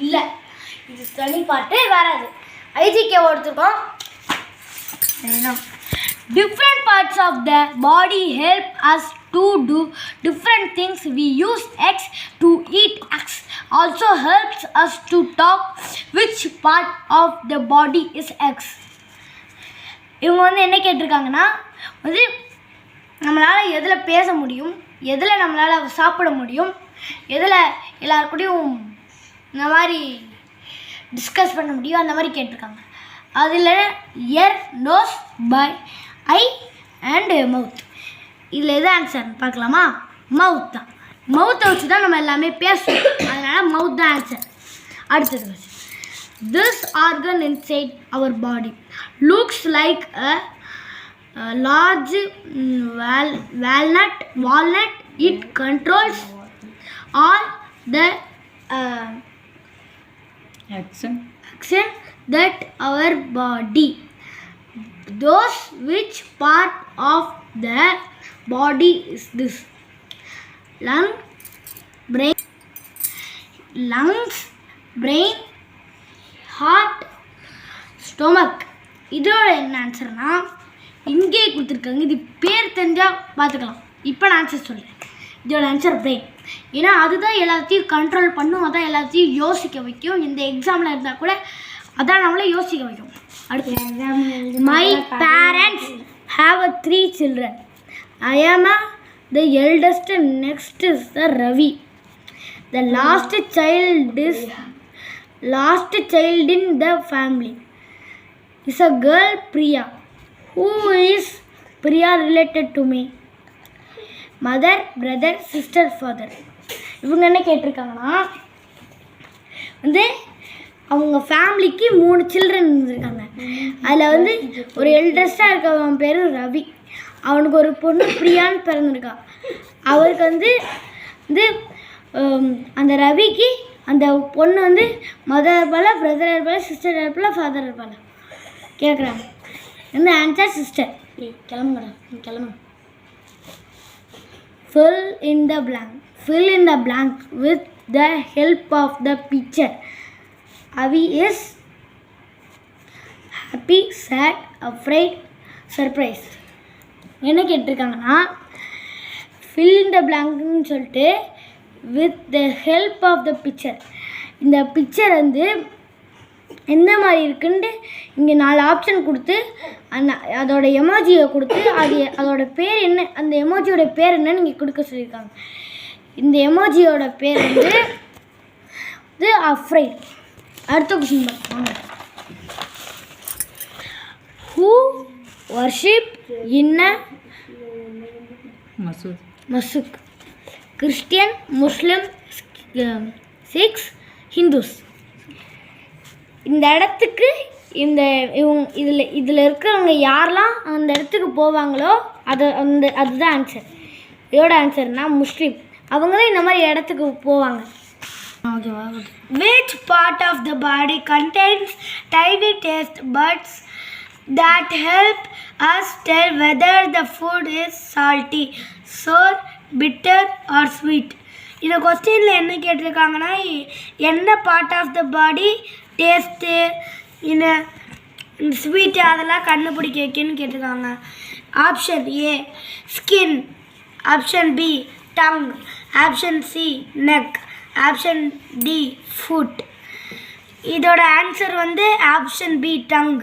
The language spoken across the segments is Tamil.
இல்லை, இது ஸ்பெல்லிங் பார்ட்டு வராது. ஐஜிகே எடுத்துருக்கோம். Different parts of the body help us to do different things. We use X to eat. X also helps us to talk. Which part of the body is X? இவங்க வந்து என்ன கேட்டிருக்காங்கன்னா, வந்து நம்மளால் எதில் பேச முடியும், எதில் நம்மளால் சாப்பிட முடியும், எதில் எல்லாருக்கூடையும் இந்த மாதிரி டிஸ்கஸ் பண்ண முடியும், அந்த மாதிரி கேட்டிருக்காங்க. அதில் இயர், நோஸ், ஐ அண்டு மவுத். இதில் எது ஆன்சர்னு பார்க்கலாமா? மவுத் தான். மவுத்தை வச்சு தான் நம்ம எல்லாமே பேசுவோம், அதனால் மவுத் தான் ஆன்சர். அடுத்தது வச்சு this organ inside our body looks like a large walnut. It controls all the action that our body. Those which part of the body is this? Lungs, brain, heart, stomach. இதோட என்ன ஆன்சர்னா இங்கே கொடுத்துருக்காங்க. இது பேர் தெரிஞ்சால் பார்த்துக்கலாம். இப்போ நான் ஆன்சர் சொல்கிறேன். இதோட ஆன்சர் பிரெயின். ஏன்னா அதுதான் எல்லாத்தையும் கண்ட்ரோல் பண்ணும், அதான் எல்லாத்தையும் யோசிக்க வைக்கும். இந்த எக்ஸாமில் இருந்தால் கூட அதான் நம்மளே யோசிக்க வைக்கும். அடுத்து, my parents have 3 children. I am the eldest. Next is the Ravi. The last child in the family is a girl, Priya. Who is Priya related to me? Mother, brother, sister, father. இவங்க என்ன கேட்டிருக்காங்கன்னா, வந்து அவங்க ஃபேமிலிக்கு 3 சில்ட்ரன் இருந்திருக்காங்க. அதில் வந்து ஒரு எல்டஸ்டாக இருக்கவன் பேர் ரவி. அவனுக்கு ஒரு பொண்ணு பிரியான்னு பிறந்திருக்கா. அவருக்கு வந்து அந்த ரவிக்கு அந்த பொண்ணு வந்து மதர் இருப்பாளா, பிரதர் இருப்பாளா, சிஸ்டர் இருப்பாளா, ஃபாதர் இருப்பாளா கேட்குறாங்க. இந்த ஆன்சர் சிஸ்டர். கிளம்புங்க. Fill in the blank with the help of the picture. Avi is happy, sad, afraid, surprised. என்ன கேட்டிருக்காங்கன்னா, fill in the blankன்னு சொல்லிட்டு with the help of the picture. இந்த பிக்சர் வந்து எந்த மாதிரி இருக்குன்ட்டு இங்கே 4 ஆப்ஷன் கொடுத்து அதோட எமோஜியை கொடுத்து அதோட பேர் என்ன, அந்த எமோஜியோட பேர் என்னன்னு இங்கே கொடுக்க சொல்லியிருக்காங்க. இந்த எமோஜியோட பேர் வந்து அஃப்ரைட். அடுத்த கொஸ்டின் பார்ப்போம். Who worship in Masood? Christian, Muslim, six, Hindus. இந்த இடத்துக்கு இதில் இருக்கிறவங்க யாரெல்லாம் அந்த இடத்துக்கு போவாங்களோ அதுதான் ஆன்சர். இதோட ஆன்சர்னா முஸ்லீம். அவங்க தான் இந்த மாதிரி இடத்துக்கு போவாங்க. ஓகேவா? Which part of the body contains tiny taste buds that help us tell whether the food is salty, sour, bitter or sweet? இந்த கொஸ்டினில் என்ன கேட்டிருக்காங்கன்னா, என்ன part of the body taste, இந்த ஸ்வீட்டு அதெல்லாம் கண்டுபிடிக்க வைக்கணும்னு கேட்டிருக்காங்க. Option A skin, option B tongue, option C neck, option D foot. இதோட ஆன்சர் வந்து ஆப்ஷன் பி டங்.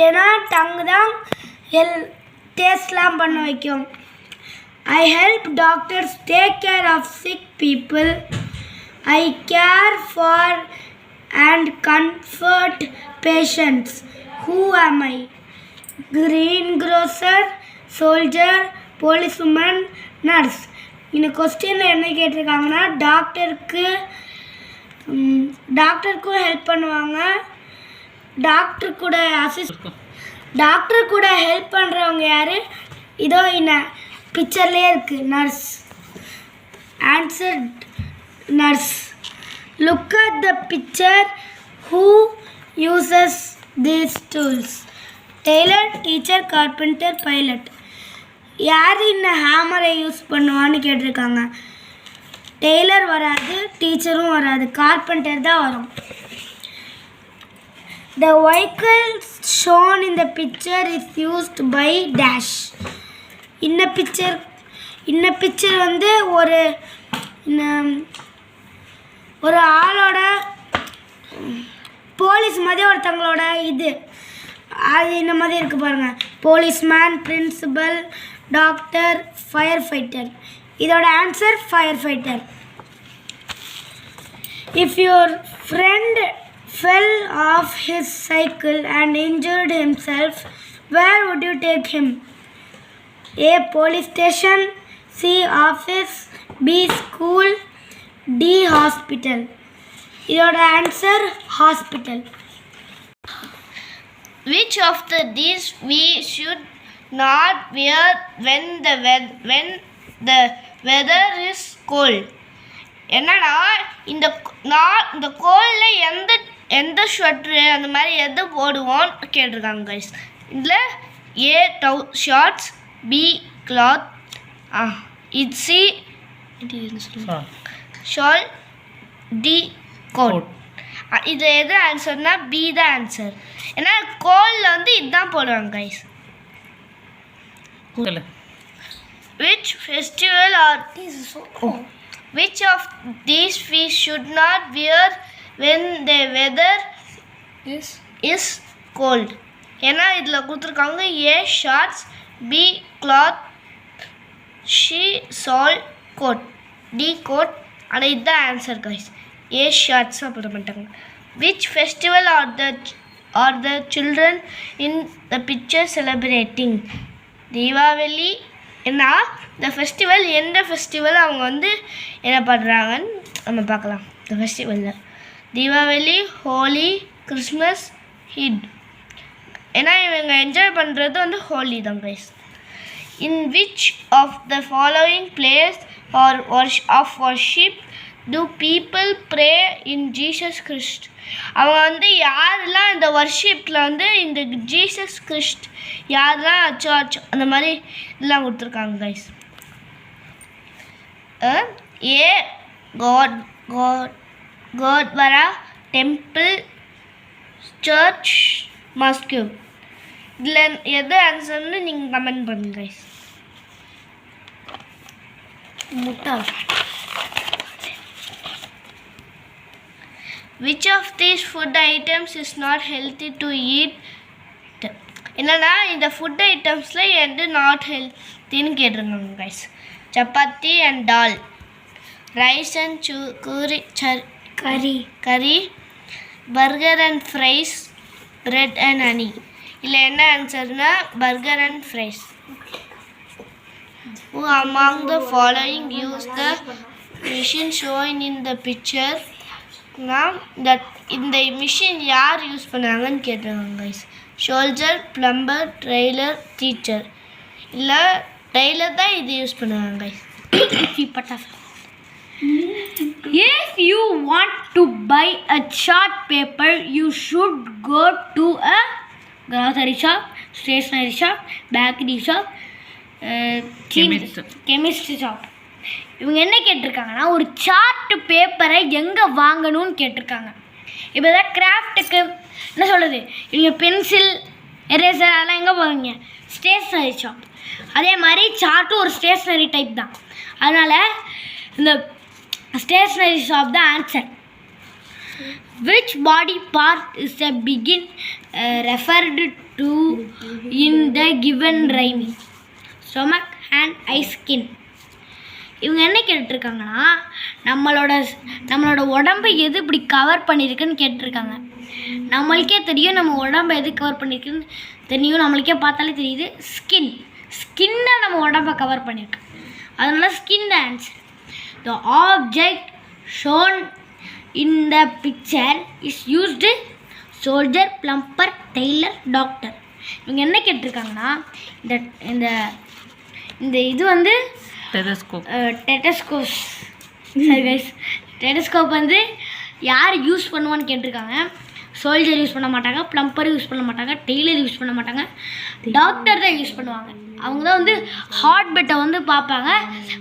ஏன்னா டங் தான் டேஸ்ட்லாம் பண்ண வைக்கும். I help doctors take care of sick people. I care for and comfort patients. Who am I? Greengrocer, soldier, policewoman, nurse. இந்த கொஸ்டினில் என்ன கேட்டிருக்காங்கன்னா, டாக்டருக்கும் ஹெல்ப் பண்ணுவாங்க. டாக்டர் கூட ஹெல்ப் பண்ணுறவங்க யார்? இதோ இந்த பிக்சர்லேயே இருக்குது, nurse. Answer nurse. Look at the picture. Who uses these tools? Tailor, teacher, carpenter, pilot. யார் இந்த ஹேமரை யூஸ் பண்ணுவான்னு கேட்டிருக்காங்க. டெய்லர் வராது, டீச்சரும் வராது, கார்பெண்டர் தான் வரும். The vehicle shown in the picture is used by dash. இந்த பிக்சர் வந்து ஒரு ஆளோட போலீஸ் மாதிரி ஒருத்தவங்களோட அது இந்த மாதிரி இருக்குது பாருங்கள். Policeman, principal, doctor, fire fighter. இதோட answer fire fighter. If your friend fell off his cycle and injured himself, where would you take him? A. Police station, C. Office, B. School, D. Hospital. Your answer hospital. Which of these we should not wear when the weather is cold? என்னன்னா இந்த கோல்டில் எந்த ஸ்வெட்ரு அந்த மாதிரி எது போடுவோன்னு கேட்டிருக்காங்க கைஸ். இதில் A shorts, B cloth, C shawl, D coat. இது எது ஆன்சர்னா பி தான் ஆன்சர். ஏன்னா கோல்டில் வந்து இதுதான் போடுவாங்க guys. Which festival or which of these we should not wear when the weather is cold? ஏன்னா இதில் கொடுத்துருக்காங்க ஏ ஷார்ட்ஸ், பி கிளாத், சி சால், கோட், டி கோட். ஆனால் இதுதான் ஆன்சர் கைஸ். ஏ ஷார்ட்ஸாக போட மாட்டாங்க. Which festival are the children in the picture celebrating? Deepavali. ஏன்னா இந்த ஃபெஸ்டிவல் எந்த ஃபெஸ்டிவல் அவங்க வந்து என்ன பண்ணுறாங்கன்னு நம்ம பார்க்கலாம். இந்த ஃபெஸ்டிவலில் தீபாவளி, ஹோலி, கிறிஸ்மஸ், ஈத். ஏன்னா இவங்க என்ஜாய் பண்ணுறது வந்து ஹோலி தான் guys. In which of the following place are of worship do people pray in Jesus Christ? அவங்க வந்து யாரெல்லாம் இந்த வர்ஷிப்பில் வந்து இந்த ஜீசஸ் கிறிஸ்ட் யாரெல்லாம் சர்ச் அந்த மாதிரி இதெல்லாம் கொடுத்துருக்காங்க கைஸ். ஏ கோட்வரா டெம்பிள், சர்ச், மாஸ்கியூ. இதில் எது ஆன்சர்னு நீங்கள் கமெண்ட் பண்ணுங்க கைஸ். முட்டாள். Which of these food items is not healthy to eat? என்னன்னா இந்த ஃபுட் ஐட்டம்ஸில் எது நாட் ஹெல்த்தின்னு கேட்டிருக்காங்க guys. Chapati and dal, rice and curry, burger and fries, bread and honey. இல்லை என்ன ஆன்சர்னா burger and fries. Who among the following use the machine shown in the picture? இந்த மிஷின் யார் யூஸ் பண்ணாங்கன்னு கேட்டிருக்காங்க guys. Soldier, plumber, trailer, teacher. இல்லை டெய்லர் தான் இது யூஸ் பண்ணுவாங்க guys. If you want to buy a chart paper, you should go to a grocery shop, stationery shop, bakery shop, chemist shop. இவங்க என்ன கேட்டிருக்காங்கன்னா ஒரு சார்ட் பேப்பரை எங்கே வாங்கணும்னு கேட்டிருக்காங்க. இப்போ தான் கிராஃப்ட்டுக்கு என்ன சொல்கிறது, இவங்க பென்சில், எரேசர் அதெல்லாம் எங்கே போவீங்க? Stationery shop. அதே மாதிரி சார்ட்டும் ஒரு ஸ்டேஷ்னரி டைப் தான். அதனால் இந்த ஸ்டேஷ்னரி ஷாப் தான் answer. Which body part is a begin referred to in the given rhyme? Stomach, hand, eye, skin. இவங்க என்ன கேட்டிருக்காங்கன்னா நம்மளோட உடம்பை எது இப்படி கவர் பண்ணியிருக்குன்னு கேட்டிருக்காங்க. நம்மளுக்கே தெரியும் நம்ம உடம்பை எது கவர் பண்ணியிருக்குன்னு தெரியும். நம்மளுக்கே பார்த்தாலே தெரியுது ஸ்கின்னை நம்ம உடம்பை கவர் பண்ணியிருக்கு. அதனால ஸ்கின் தான் answer. The object shown in the picture is used soldier, plumber, tailor, doctor. இவங்க என்ன கேட்டிருக்காங்கன்னா இந்த இது வந்து டெலஸ்கோப் வந்து யார் யூஸ் பண்ணுவான்னு கேட்டிருக்காங்க. சோல்ஜர் யூஸ் பண்ண மாட்டாங்க, பிளம்பர் யூஸ் பண்ண மாட்டாங்க, டெய்லர் யூஸ் பண்ண மாட்டாங்க, டாக்டர் தான் யூஸ் பண்ணுவாங்க. அவங்க தான் வந்து ஹார்ட் பீட்டை வந்து பார்ப்பாங்க.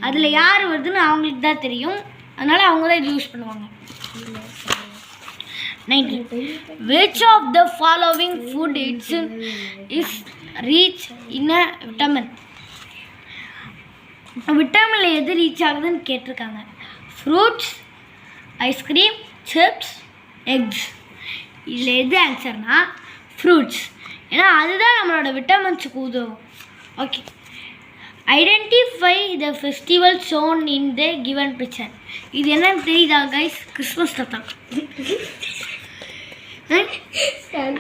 அதில் யார் வருதுன்னு அவங்களுக்கு தான் தெரியும். அதனால் அவங்க தான் இது யூஸ் பண்ணுவாங்க. 19. Which of the following food is rich in a vitamin? விட்டமின்ல எது ரீச் ஆகுதுன்னு கேட்டிருக்காங்க. Fruits, ice cream, chips, X. இதில் எது ஆன்சர்னா ஃப்ரூட்ஸ். ஏன்னா அதுதான் நம்மளோட விட்டமின்ஸுக்கு உதவும். Okay. Identify the festival shown in the given picture. இது என்னன்னு தெரியுதா கைஸ்? கிறிஸ்மஸ் தாத்தா.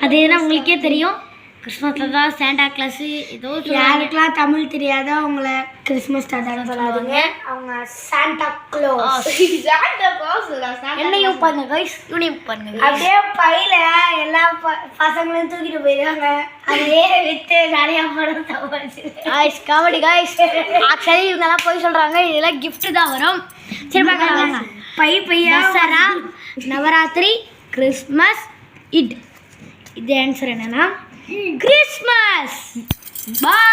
அது என்ன உங்களுக்கே தெரியும்? கிறிஸ்மஸ் தாத்தா, சாண்டா கிளாஸு ஏதோ யாருக்கெல்லாம் தமிழ் தெரியாதோ அவங்கள கிறிஸ்மஸ் தாத்தான்னு சொல்லாதீங்க. அவங்க சாண்டா க்ளாஸ். என்னையும் பாருங்க கைஸ், இவனையும் பாருங்க. அப்படியே பையில எல்லா பசங்களும் தூக்கிட்டு போயிடுவாங்க. அதையே விற்று நிறைய படம் சம்பாதிச்சு. Guys comedy guys. ஆக்சுவலி இவங்கெல்லாம் போய் சொல்கிறாங்க, இதெல்லாம் gift தான் வரும். சரி பார்க்கலாம். பையா தசரா, நவராத்திரி, கிறிஸ்மஸ், இது ஆன்சர் என்னன்னா கிறிஸ்மஸ். பாய்.